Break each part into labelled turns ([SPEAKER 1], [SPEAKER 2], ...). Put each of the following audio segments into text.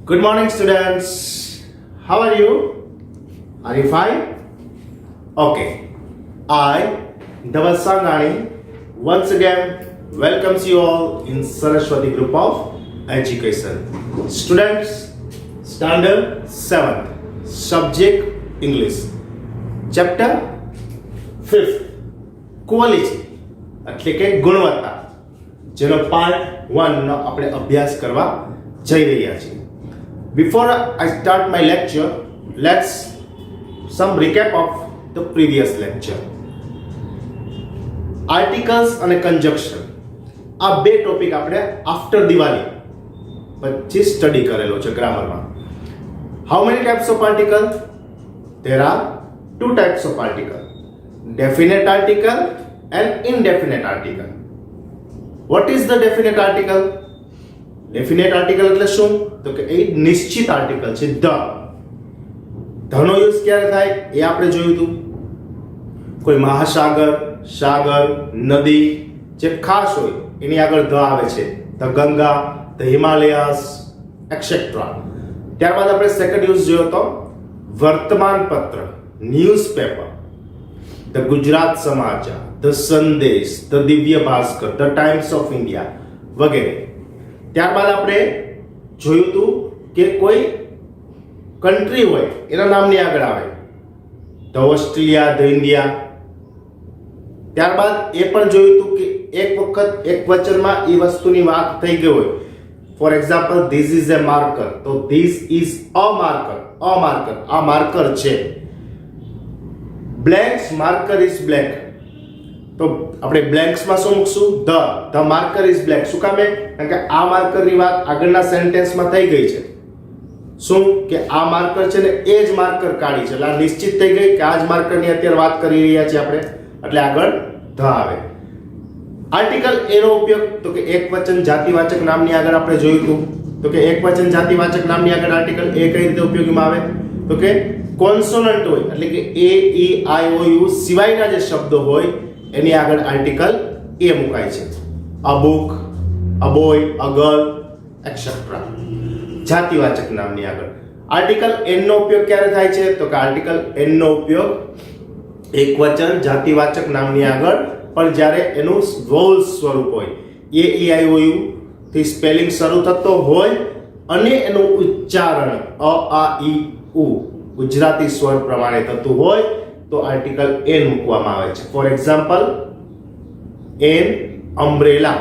[SPEAKER 1] Good morning, students. How are you? Are you fine? Okay. I, Dhaval Sangani, once again welcomes you all in Saraswati Group of Education. Students, Standard 7th, Subject English, Chapter 5th, Quality, એટલે કે ગુણવત્તા, જેનો part 1 નો આપણે અભ્યાસ કરવા જઈ રહ્યા છીએ. Before I start my lecture, let's some recap of the previous lecture. Articles અને conjunction, આ બે ટોપિક આપણે આફ્ટર દિવાળી પછી સ્ટડી કરેલો છે ગ્રામરમાં. How many types of article? There are two types of article, definite article and indefinite article. What is the definite article? Definite article એટલે શું? તો કે એ નિશ્ચિત આર્ટિકલ છે. ધનો યુઝ ક્યારે થાય એ આપણે જોયું હતું. કોઈ મહાસાગર, સાગર, નદી જે ખાસ હોય એની આગળ ધ આવે છે. The Ganga, the Himalayas etcetera. ત્યારબાદ આપણે સેકન્ડ યુઝ જોયો તો વર્તમાન પત્ર, ન્યૂઝપેપર, ધ ગુજરાત સમાચાર, ધ સંદેશ, the Divya Bhaskar, the times of India વગેરે. ત્યારબાદ આપણે જોયું હતું કે કોઈ કન્ટ્રી હોય એના નામની આગળ આવે, ધ ઓસ્ટ્રેલિયા, ધ ઇન્ડિયા. ત્યારબાદ એ પણ જોયું હતું કે એક વખત એક વચનમાં એ વસ્તુની વાત થઈ ગઈ હોય. For example, this is a marker, તો ધીસ ઇઝ અ માર્કર, આ માર્કર છે. બ્લેન્ક્સ, માર્કર ઇઝ બ્લેક, તો આપણે બ્લેન્ક્સમાં શું મૂકશું? The marker is black. શું કામે? કારણ કે આ માર્કરની વાત આગળના સેન્ટેન્સમાં થઈ ગઈ છે. શું કે આ માર્કર છે ને એ જ માર્કર કાઢી છે, એટલે આ નિશ્ચિત થઈ ગઈ કે આ જ માર્કરની અત્યારે વાત કરી રહ્યા છીએ આપણે, એટલે આગળ ધ આવે. આર્ટિકલ એનો ઉપયોગ તો કે એકવચન જાતિવાચક નામની આગળ આપણે જોયું હતું. તો કે એકવચન જાતિવાચક નામની આગળ આર્ટિકલ એ કઈ રીતે ઉપયોગમાં આવે? તો કે કોન્સોનન્ટ હોય એટલે કે એ, ઈ, આઈ, ઓ, યુ સિવાયના જે શબ્દો હોય એની આગળ આર્ટિકલ એ મુકાય છે. A book, a boy, a girl etcetera. જાતિવાચક નામની આગળ આર્ટિકલ એન નો ઉપયોગ ક્યારે થાય છે? તો કે આર્ટિકલ એન નો ઉપયોગ એકવચન જાતિવાચક નામની આગળ પણ જ્યારે એનું વોલ સ્વરૂપ હોય, એ, ઈ, આઈ, ઓ, યુ થી સ્પેલિંગ શરૂ થતો હોય અને એનું ઉચ્ચારણ અ, આ, ઈ, ઉ ગુજરાતી સ્વર પ્રમાણે થતું હોય તો આર્ટિકલ એન મૂકવામાં આવે છે. ફોર એક્ઝામ્પલ, એન અમ્બ્રેલા,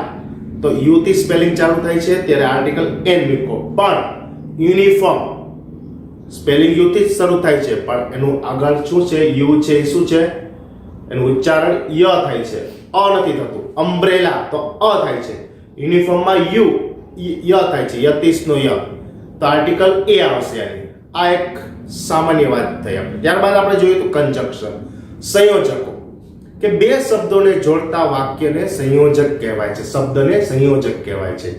[SPEAKER 1] તો યુ થી સ્પેલિંગ ચાલુ થાય છે ત્યારે આર્ટિકલ એન મૂકો. પણ યુનિફોર્મ સ્પેલિંગ યુ થી શરૂ થાય છે પણ એનું આગળ શું છે? યુ છે. શું છે? એનું ઉચ્ચારણ ય થાય છે, અ નથી થતું. અમ્બ્રેલા તો અ થાય છે. યુનિફોર્મમાં યુ ય થાય છે, યતિશનો ય, તો આર્ટિકલ એ આવશે. આ એક સામાન્ય વાત થઈ આપણે. ત્યારબાદ આપણે જોઈએ તો કંજક્શન, સંયોજકો, કે બે શબ્દોને જોડતા વાક્યને સંયોજક કહેવાય છે, શબ્દને સંયોજક કહેવાય છે.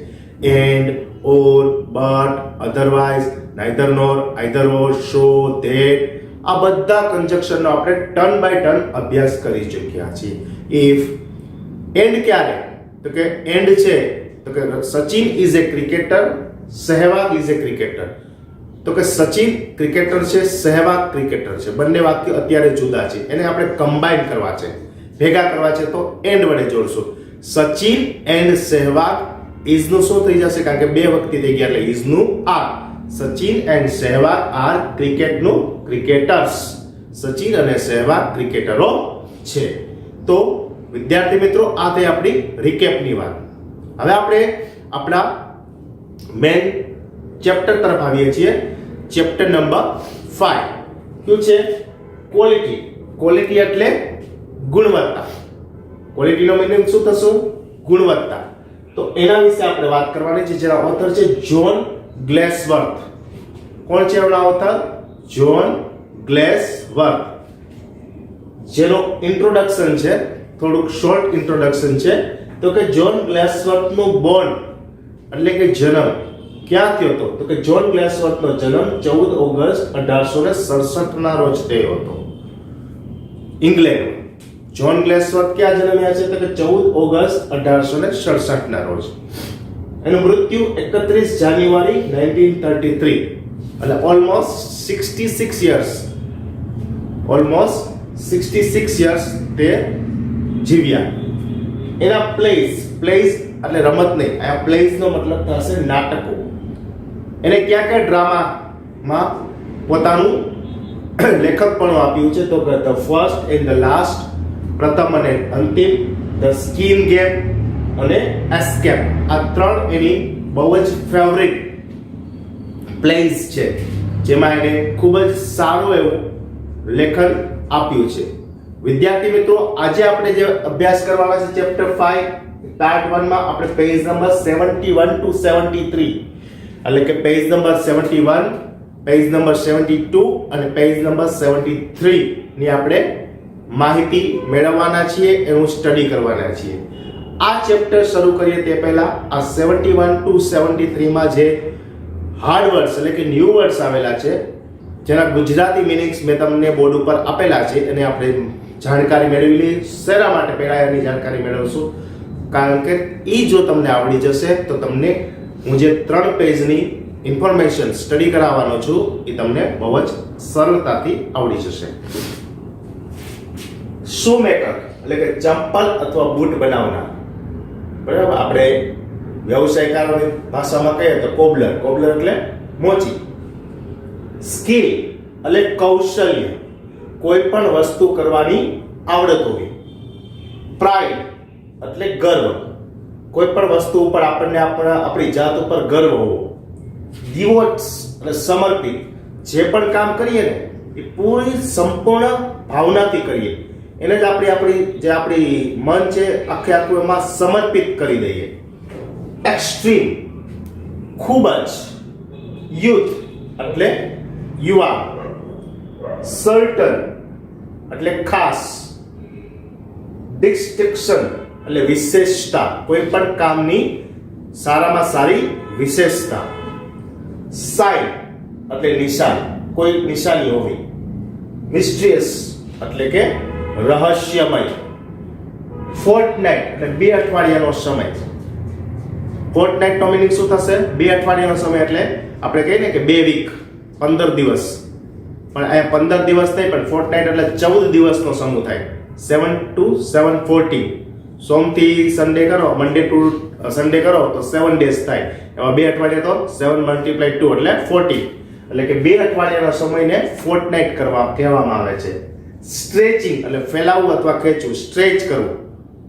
[SPEAKER 1] And, or, but, otherwise, neither nor, either or, so, that, આ બધા કંજક્શનનો આપણે ટર્ન બાય ટર્ન અભ્યાસ કરી ચૂક્યા છીએ. ઇફ, એન્ડ ક્યારે? તો કે એન્ડ છે તો કે Sachin is A cricketer, Sehwag is A cricketer. તો કે સચિન ક્રિકેટર છે, સહેવાગ ક્રિકેટર છે. બંને વાક્ય અત્યારે જુદા છે, એને આપણે કમ્બાઈન કરવા છે, ભેગા કરવા છે, તો એન્ડ વડે જોડશું. સચિન એન્ડ સહેવાગ, ઇઝ નું શું થઈ જશે? કારણ કે બે વખત થઈ ગયા એટલે ઇઝ નું are. Sachin and Sehwag are ક્રિકેટનું ક્રિકેટર્સ. સચિન અને સહેવાગ ક્રિકેટરો છે. તો વિદ્યાર્થી મિત્રો, આ થઈ આપણી રિકેપની વાત. હવે આપણે આપણા મેન ચેપ્ટર તરફ આવીએ છીએ. ચેપ્ટર નંબર 5 શું છે? ક્વોલિટી. ક્વોલિટી એટલે ગુણવત્તા. ક્વોલિટીનો મીનિંગ શું થશે? ગુણવત્તા. તો એના વિશે આપણે વાત કરવાની છે. જેના ઓથર છે જ્હોન ગ્લેસવર્થ. કોણ છે એના ઓથર? જ્હોન ગ્લેસવર્થ. જેનો ઇન્ટ્રોડક્શન છે, થોડુંક શોર્ટ ઇન્ટ્રોડક્શન છે. તો કે જ્હોન ગ્લેસવર્થનું બોર્ન એટલે કે જન્મ ક્યાં થયો હતો? તો કે જ્હોન ગ્લેસવર્થનો જન્મ 14 ઓગસ્ટ 1867 ના રોજ થયો હતો ઇંગ્લેન્ડમાં. જ્હોન ગ્લેસવર્થ ક્યાં જન્મ્યા છે? તો કે 14 ઓગસ્ટ 1867 ના રોજ. એનું મૃત્યુ 31 જાન્યુઆરી 1933, એટલે ઓલમોસ્ટ 66 યર્સ, ઓલમોસ્ટ 66 યર્સ તે જીવ્યા. એના પ્લેસ એટલે રમત નહીં, આ પ્લેસ નો મતલબ થશે નાટકો. એને ક્યાં ક્યાં ડ્રામામાં પોતાનું લેખકપણું આપ્યું છે, તો the first and the last, પ્રથમ અને અંતિમ, ધ સ્કીમ ગેમ અને એસ્કેપ, આ ત્રણ એની બહુ જ ફેવરિટ પ્લેસ છે, જેમાં એને ખૂબ જ સારું એવું લેખન આપ્યું છે. વિદ્યાર્થી મિત્રો, આજે આપણે જે અભ્યાસ કરવાના છે ચેપ્ટર 5 પાર્ટ 1 માં આપણે પેજ નંબર 71 to 73, એટલે કે પેજ નંબર 71, પેજ નંબર 72 અને પેજ નંબર 73 ની આપણે માહિતી મેળવવાના છીએ, એનું સ્ટડી કરવાના છીએ. આ ચેપ્ટર શરૂ કરીએ તે પહેલા આ 71 to 73 માં જે હાર્ડ વર્ડ્સ એટલે કે ન્યૂ વર્ડ્સ આવેલા છે, જેના ગુજરાતી મીનિંગ્સ મેં તમને બોર્ડ ઉપર આપેલા છે, અને આપણે જાણકારી મેળવી લઈએ. શેના માટે પહેલા એની જાણકારી મેળવશું, કારણ કે એ જો તમને આવડી જશે તો તમને હું જે 3 પેજની ઇન્ફોર્મેશન સ્ટડી કરાવવાનો છું એ તમને બહુ જ સરળતાથી આવડી જશે. શૂમેકર એટલે કે ચંપલ અથવા બૂટ બનાવનાર, બરાબર. આપણે વ્યવસાયકારોની ભાષામાં કહીએ તો કોબલર એટલે મોચી. સ્કિલ એટલે કૌશલ્ય, કોઈ પણ વસ્તુ કરવાની આવડત હોવી. પ્રાઇડ એટલે ગર્વ, કોઈ પણ વસ્તુ ઉપર આપણને આપણી જાત ઉપર ગર્વ હોવો. ડિવોટ્સ એટલે સમર્પિત, જે પણ કામ કરીએ ને એ પૂરી સંપૂર્ણ ભાવનાથી કરીએ, એને જ આપણી મન છે આખું એમાં સમર્પિત કરી દઈએ. એક્સ્ટ્રીમ ખૂબ જ. યુથ એટલે યુવા. સર્ટન એટલે ખાસ. ડિસ્ટિંક્શન એટલે વિશેષતા, કોઈ પણ કામની સારામાં સારી વિશેષતા. સાઇન એટલે નિશાન, કોઈ નિશાની હોવી. મિસ્ટ્રીયસ એટલે કે રહસ્યમય. ફોર્ટનાઇટ એટલે 2 અઠવાડિયાનો સમય. ફોર્ટનાઇટ નો મીનિંગ શું થશે? 2 અઠવાડિયાનો સમય એટલે આપણે કહીએ ને કે 2 વીક, 15 દિવસ, પણ અહીંયા 15 દિવસ નહીં, પણ ફોર્ટનાઇટ એટલે 14 દિવસનો સમૂહ થાય. 7 to 7 14, સોમથી સન્ડે કરો, મંડે ટુ સન્ડે કરો તો 7 ડેઝ થાય. એમાં 2 અઠવાડિયા તો 7 × 2 એટલે 40, એટલે કે 2 અઠવાડિયાના સમયને ફોર્ટનાઇટ કહેવામાં આવે છે. સ્ટ્રેચિંગ એટલે ફેલાવવું અથવા ખેંચવું, સ્ટ્રેચ કરવું,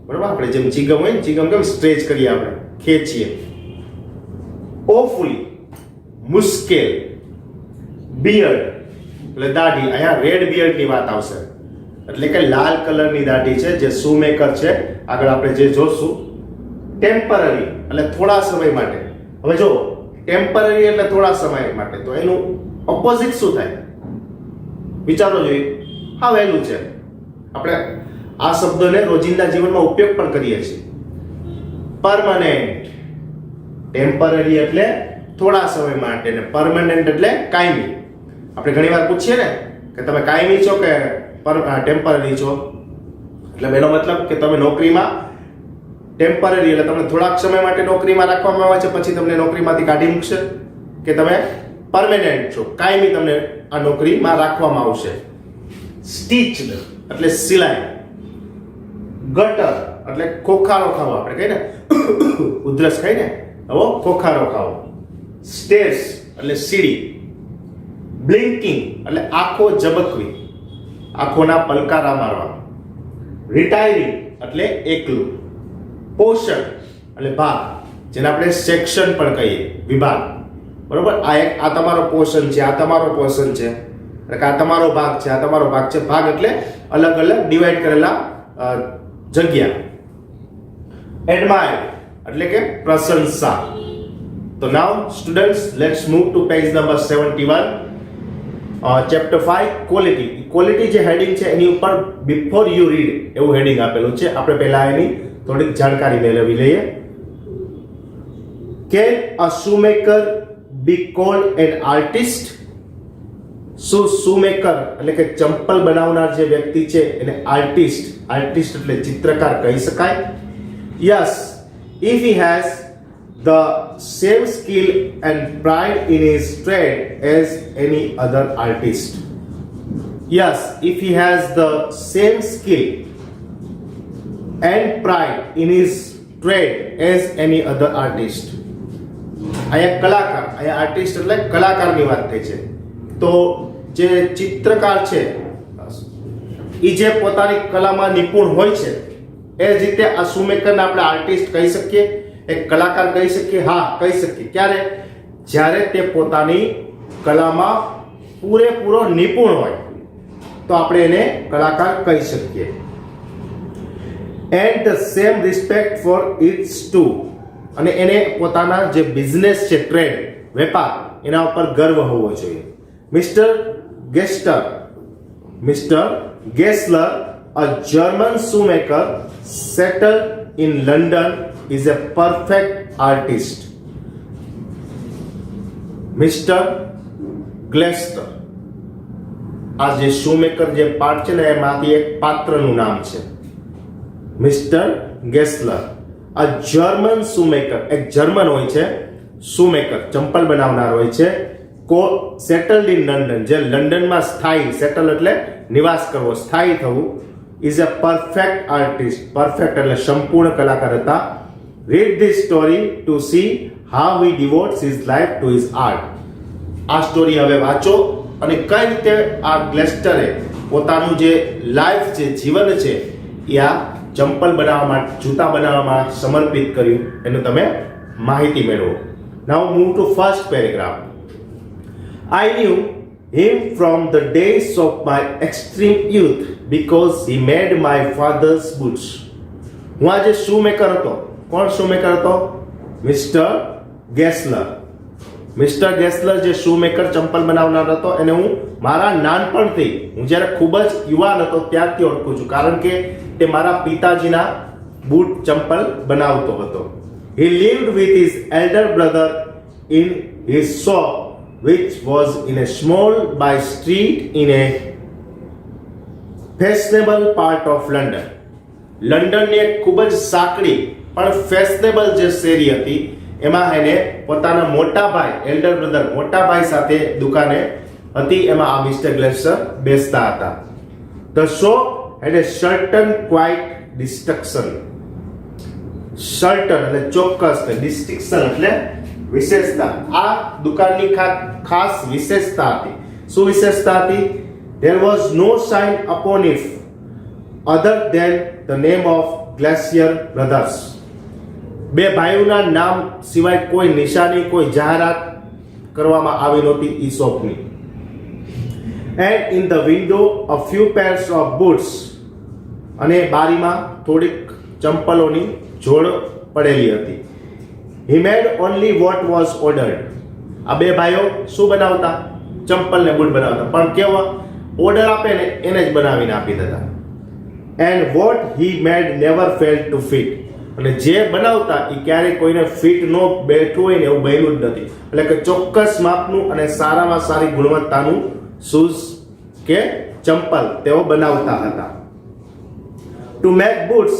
[SPEAKER 1] બરાબર. આપણે જેમ ચીગમ હોય ને, ચીગમ કેમ સ્ટ્રેચ કરીએ, આપણે ખેંચીએ. ઓફુલી મુશ્કેલ. બિયર્ડ એટલે દાઢી, અહીંયા રેડ બિયર્ડ ની વાત આવશે, એટલે કે લાલ કલરની દાઢી છે જે શૂમેકર છે. આગળ આપણે જે જોશું. ટેમ્પરરી એટલે થોડા સમય માટે. હવે જો ટેમ્પરરી એટલે થોડા સમય માટે, તો એનું ઓપોઝિટ શું થાય વિચારો જોઈએ. હા, વહેલું છે. આપણે આ શબ્દને રોજિંદા જીવનમાં ઉપયોગ પણ કરીએ છીએ. પરમાનન્ટ. ટેમ્પરરી એટલે થોડા સમય માટે, ને પરમાનન્ટ એટલે કાયમી. આપણે ઘણીવાર પૂછીએ ને કે તમે કાયમી છો કે ટેમ્પરરી છો, એટલે એનો મતલબ કે તમે નોકરીમાં ટેમ્પરરી એટલે તમને થોડાક સમય માટે નોકરીમાં રાખવામાં આવે છે, પછી તમને નોકરીમાંથી કાઢી મૂકશે, કે તમે પરમેનન્ટ છો, કાયમી તમને આ નોકરીમાં રાખવામાં આવશે. સ્ટીચ્ડ એટલે સિલાઈ. ગટર એટલે ખોખારો ખાવો, આપણે કહીએ ને ઉધરસ ખાઈ ને, હવે ખોખારો ખાવો. સ્ટેર્સ એટલે સીડી. બ્લિંકિંગ એટલે આંખો ઝબકવી, આંખોના પલકારા મારવા. રિટાયરિંગ એટલે એકલું. પોર્શન એટલે ભાગ, જેને આપણે સેક્શન પણ કહીએ, વિભાગ, બરોબર. આ તમારો પોર્શન છે, આ તમારો પોર્શન છે, એટલે કે આ તમારો ભાગ છે, આ તમારો ભાગ છે. ભાગ એટલે અલગ અલગ ડિવાઈડ કરેલા જગ્યા. એડમાયર એટલે કે પ્રશંસા. તો now students, let's move to page number 71, chapter 5 quality. Quality જે હેડિંગ છે એની ઉપર બિફોર યુ રીડ એવું હેડિંગ આપેલું છે. આપણે પહેલા એની થોડીક જાણકારી મેળવી લઈએ. Can a shoemaker be called an artist? શું શૂમેકર એટલે કે ચંપલ બનાવનાર જે વ્યક્તિ છે એને આર્ટિસ્ટ એટલે ચિત્રકાર કહી શકાય? Yes, if he has the same skill and pride in his trade as any other artist. Yes, if he has the same skill and pride in his trade as any other artist. અહીંયા કલાકાર, અહીંયા artist એટલે કલાકારની વાત થઈ છે. તો જે ચિત્રકાર છે એ જે પોતાની કલામાં નિપુણ હોય છે એ જ રીતે આ શૂમેકરને આપણે આર્ટિસ્ટ કહી શકીએ, એક કલાકાર કહી શકીએ. હા, કહી શકીએ. ક્યારે? જ્યારે તે પોતાની કલામાં પૂરેપૂરો નિપુણ હોય તો આપણે એને કલાકાર કહી શકીએ. And the same respect for its too, અને એને પોતાના જે બિઝનેસ છે, ટ્રેડ, વેપાર, એના ઉપર ગર્વ હોવો જોઈએ. Mister Gessler, a German shoemaker settled in London, is a perfect artist. Mister ગ્લેસ્ટર, આ જે શૂમેકર જે પાર્ટ છે ને એમાંથી એક પાત્રનું નામ છે. મિસ્ટર ગેસલર, આ જર્મન શૂમેકર, એક જર્મન હોય છે શૂમેકર, ચંપલ બનાવનાર હોય છે, સેટલડ ઇન લંડન, જે લંડનમાં સ્થાયી, સેટલ એટલે નિવાસ કરવો, સ્થાયી થવું, is a perfect artist. Perfect એટલે સંપૂર્ણ કલાકાર હતા. Read this story to see how he devotes his life to his art. આ સ્ટોરી હવે વાંચો અને કઈ રીતે આ ગ્લેસ્ટરે પોતાનું જે લાઈફ, જે જીવન છે એ આ ચંપલ બનાવવામાં, જૂતા બનાવવામાં સમર્પિત કર્યું, એનું તમે માહિતી મેળવો. Now move to first paragraph. I knew him from the days of my extreme youth because he made my father's boots. હું આજે શૂમેકર હતો. કોણ શૂમેકર હતો? મિસ્ટર ગેસલર. મિસ્ટર ગેસલર જે શૂમેકર, ચંપલ બનાવનાર હતો, એને હું મારા નાનપણથી, હું જ્યારે ખૂબ જ યુવાન હતો ત્યારથી ઓળખું છું, કારણ કે તે મારા પિતાજીના બૂટ, ચંપલ બનાવતો હતો. He lived with his elder brother in his shop, which was in a small by street in a fashionable part of London. લંડનની એક ખૂબ જ સાંકડી પણ ફેશનેબલ જે શેરી હતી એમાં એને પોતાના મોટા ભાઈ, એલ્ડર બ્રધર, મોટા ભાઈ સાથે દુકાને હતી, એમાં આ મિસ્ટર ગ્લેસ્ટર બેસતા હતા. The shop had a certain quite distinction. Certain એટલે ચોક્કસ, distinction એટલે વિશેષતા. આ દુકાનની ખાસ વિશેષતા હતી. શું વિશેષતા હતી? There was no sign upon it other than the name of Glacier Brothers. બે ભાઈઓના નામ સિવાય કોઈ નિશાની, કોઈ જાહેરાત કરવામાં આવી નહોતી ઈ શોપની. And in the window a few pairs of boots, અને બારીમાં થોડીક ચંપલોની જોડ પડેલી હતી. He made only what was ordered. આ બે ભાઈઓ શું બનાવતા? ચંપલ ને બૂટ બનાવતા, પણ કેવા ઓર્ડર આપે ને એને જ બનાવીને આપી દેતા. And what he made never failed to fit. અને જે બનાવતા એ ક્યારેય કોઈને ફિટ ન બેઠું હોય ને એવું બન્યું જ નથી. એટલે કે ચોક્કસ માપનું અને સારામાં સારી ગુણવત્તાનું શૂઝ કે ચંપલ તેઓ બનાવતા હતા. To make boots,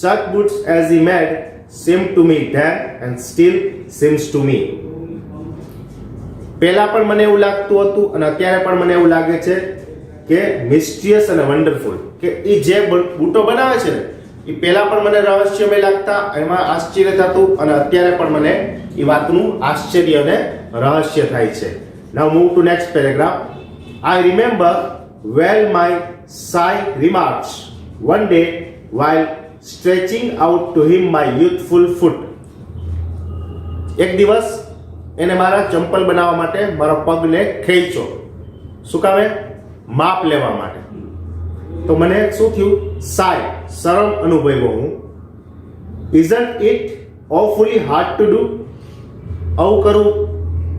[SPEAKER 1] such boots as he made seemed to me then and still seems to me. પહેલા પણ મને એવું લાગતું હતું અને અત્યારે પણ મને એવું લાગે છે કે મિસ્ટિયસ અને વન્ડરફુલ, કે એ જે બૂટો બનાવે છે ને એ પહેલા પણ મને રહસ્યમય લાગતા, એમાં આશ્ચર્ય થતું, અને અત્યારે પણ મને એ વાતનું આશ્ચર્ય અને રહસ્ય થાય છે. Now move to next paragraph. I remember well my shy remarks one day while stretching out to him my youthful foot. એક દિવસ એને મારા ચંપલ બનાવવા માટે મારા પગને ખેંચ્યો. શું કામે? માપ લેવા માટે. તો મને શું થયું? શાય, શરમ અનુભવ્યો હું. Isn't it awfully hard to do? આવું કરવું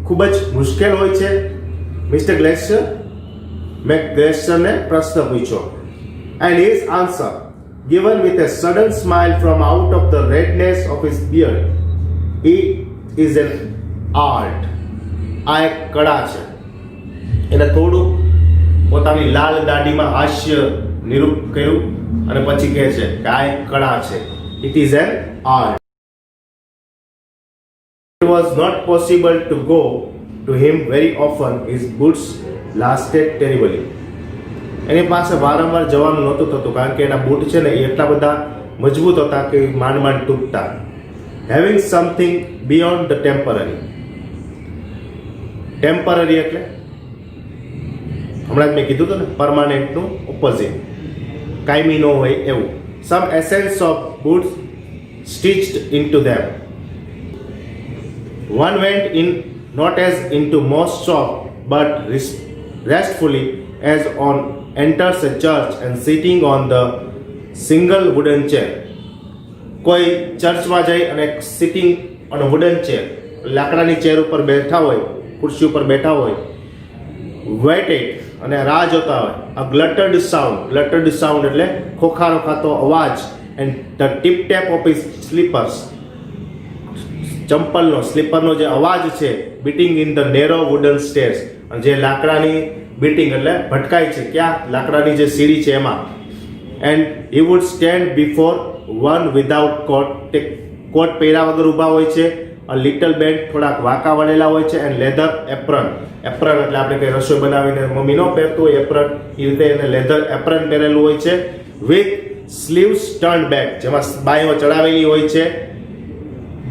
[SPEAKER 1] ખૂબ જ મુશ્કેલ હોય છે મિસ્ટર ગ્લેશિયર. મેં ગ્લેશિયરને પ્રશ્ન પૂછ્યો. And his answer, given with a sudden smile from out of the redness of his beard, it is an art. આ એક કળા છે. એને થોડું પોતાની લાલ દાઢીમાં હાસ્ય નિરૂપ કર્યું અને પછી કહે છે કે આ એક કળા છે. It is an art. It was not possible to go to him very often. His boots lasted terribly. એની પાસે વારંવાર જવાનું નહોતું થતું કારણ કે એના બૂટ છે ને એ એટલા બધા મજબૂત હતા કે માંડ માંડ તૂટતા. Having something beyond the temporary. Temporary એટલે હમણાં જ મેં કીધું હતું ને પરમાનન્ટનું ઓપોઝિટ, કાયમી ન હોય એવું. Some essence of boots stitched into them. One went in not as into most shop but restfully as on enters a church and sitting on the single wooden chair. કોઈ ચર્ચમાં જાય અને સિટિંગ ઓન વુડન ચેર, લાકડાની chair ઉપર બેઠા હોય, ખુરશી ઉપર બેઠા હોય, વેટેડ અને રાહ જોતા હોય. અ ગ્લટર્ડ સાઉન્ડ એટલે ખોખારો ખાતો અવાજ, and the tip tap of his slippers, ચંપલનો સ્લીપરનો જે અવાજ છે, beating in the narrow wooden stairs, અને જે લાકડાની બીટિંગ એટલે ભટકાય છે ક્યાં, લાકડાની જે સીડી છે એમાં. And he would stand before one without coat, તે કોટ પહેર્યા વગર ઊભા હોય છે. અ લિટલ બેન્ડ, થોડાક વાંકા વળેલા હોય છે. એન્ડ લેધર એપ્રન એટલે આપણે કંઈ રસોઈ બનાવીને મમ્મી ન પહેરતું હોય એપ્રન, એ રીતે એને લેધર એપ્રન પહેરેલું હોય છે. વિથ સ્લીવ્સ ટર્ન બેક, જેમાં બાયો ચડાવેલી હોય છે.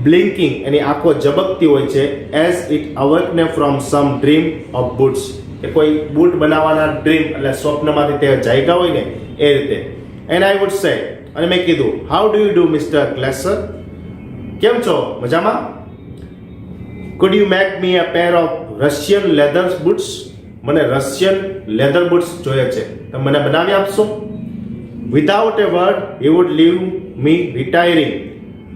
[SPEAKER 1] બ્લિંકિંગ, એની આંખો ઝબકતી હોય છે. As it awoken from some dream of boots, કે કોઈ બૂટ બનાવવાના ડ્રીમ એટલે સ્વપ્નમાંથી તે જાગ્યા હોય ને એ રીતે. એન્ડ આઈ વુડ સે, અને મેં કીધું, how do you do mister Gessler, કેમ છો, મજામાં? Could you make me a pair of Russian leather boots, મને રશિયન લેધર બૂટ્સ જોઈએ છે, તમે મને બનાવી આપશો? Without a word he would leave me retiring,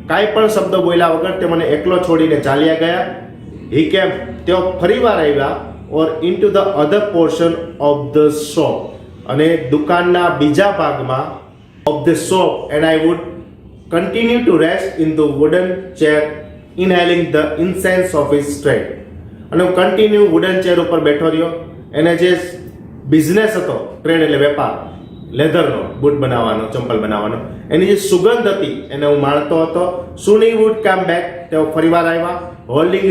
[SPEAKER 1] કાંઈ પણ શબ્દ બોલ્યા વગર તે મને એકલો છોડીને ચાલ્યા ગયા. હી કેમ, તેઓ ફરીવાર આવ્યા. Or into the other portion of the shop, અને દુકાનના બીજા ભાગમાં of the shop. And I would continue to rest in the wooden chair inhaling the incense of his trade, અને હું કન્ટિન્યુ વુડન ચેર ઉપર બેઠો રહ્યો. એને જે બિઝનેસ હતો, ટ્રેડ એટલે વેપાર, લેધરનો, બૂટ બનાવવાનો, ચંપલ બનાવવાનો, એની જે સુગંધ હતી એને હું માણતો હતો. Soon he would come back, તેઓ ફરીવાર આવ્યા. Holding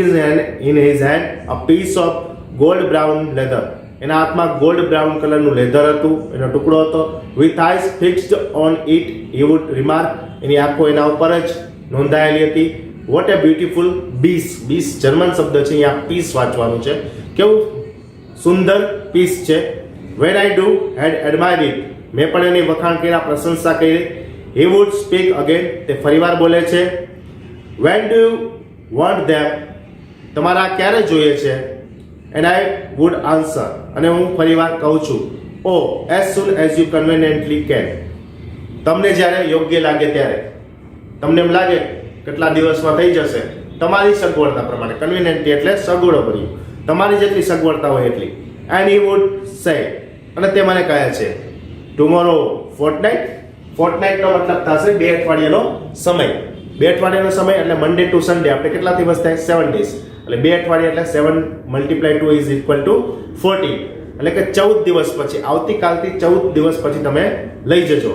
[SPEAKER 1] in his hand a piece of gold brown leather, એના હાથમાં ગોલ્ડ બ્રાઉન કલરનું લેધર હતું, એનો ટુકડો હતો. With eyes fixed on it he would remark, એની આંખો એના ઉપર જ નોંધાયેલી હતી. What a beautiful piece, piece German શબ્દ છે, અહીંયા પીસ વાંચવાનું છે, કેવું સુંદર પીસ છે. When I do had admired it, મેં પણ એની વખાણ કર્યા, પ્રશંસા કરી. He would speak again, તે ફરીવાર બોલે છે. When do you want them, તમારા ક્યારે જોઈએ છે? And I would answer, અને હું ફરીવાર કહું છું, oh, as soon as you conveniently can, તમને જ્યારે યોગ્ય લાગે ત્યારે. તમને એમ લાગે કેટલા દિવસમાં થઈ જશે, તમારી સગવડતા પ્રમાણે. કન્વિનિયન્ટલી એટલે સગવડો ભર્યું, તમારી જેટલી સગવડતા હોય એટલી. And he would say, અને તે મને કહે છે, ટુમોરો ફોર્ટનાઇટ, ફોર્ટનાઇટનો મતલબ થશે 2 અઠવાડિયાનો સમય. 2 અઠવાડિયાનો સમય એટલે મંડે ટુ સન્ડે, આપણે કેટલા દિવસ થાય? 7 days, એટલે 2 અઠવાડિયા એટલે 7 × 2 = 14, એટલે કે 14 દિવસ પછી, આવતીકાલથી 14 દિવસ પછી તમે લઈ જજો.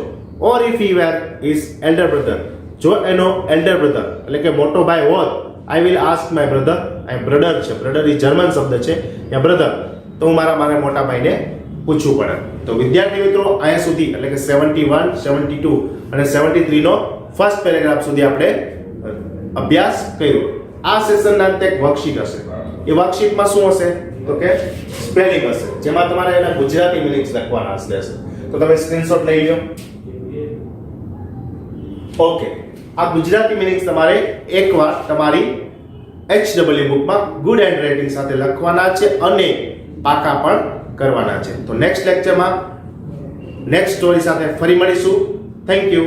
[SPEAKER 1] ઓર if he where is elder brother, જો એનો એલ્ડર બ્રધર એટલે કે મોટો ભાઈ હોત, I will ask my brother, આ બ્રધર છે, બ્રધર એ જર્મન શબ્દ છે, યા બ્રધર, તો હું મારા મોટા ભાઈને પૂછવું પડે. તો વિદ્યાર્થી મિત્રો અહીંયા સુધી એટલે કે 71, 72 અને 73 નો ફર્સ્ટ પેરેગ્રાફ સુધી આપણે અભ્યાસ કર્યો. આ સેશનના અંતે એક વર્કશીટ હશે. એ વર્કશીટમાં શું હશે? તો કે સ્પેલિંગ હશે, જેમાં તમારે એના ગુજરાતી મીનિંગ્સ લખવાના હશે. તો તમે સ્ક્રીનશોટ લઈ લો. ઓકે, આ ગુજરાતી મીનિંગ્સ તમારે એકવાર તમારી HW બુકમાં ગુડ હેન્ડ રાઇટિંગ સાથે લખવાના છે અને પાકા પણ કરવાના છે. તો નેક્સ્ટ લેક્ચરમાં નેક્સ્ટ સ્ટોરી સાથે ફરી મળીશું. Thank you.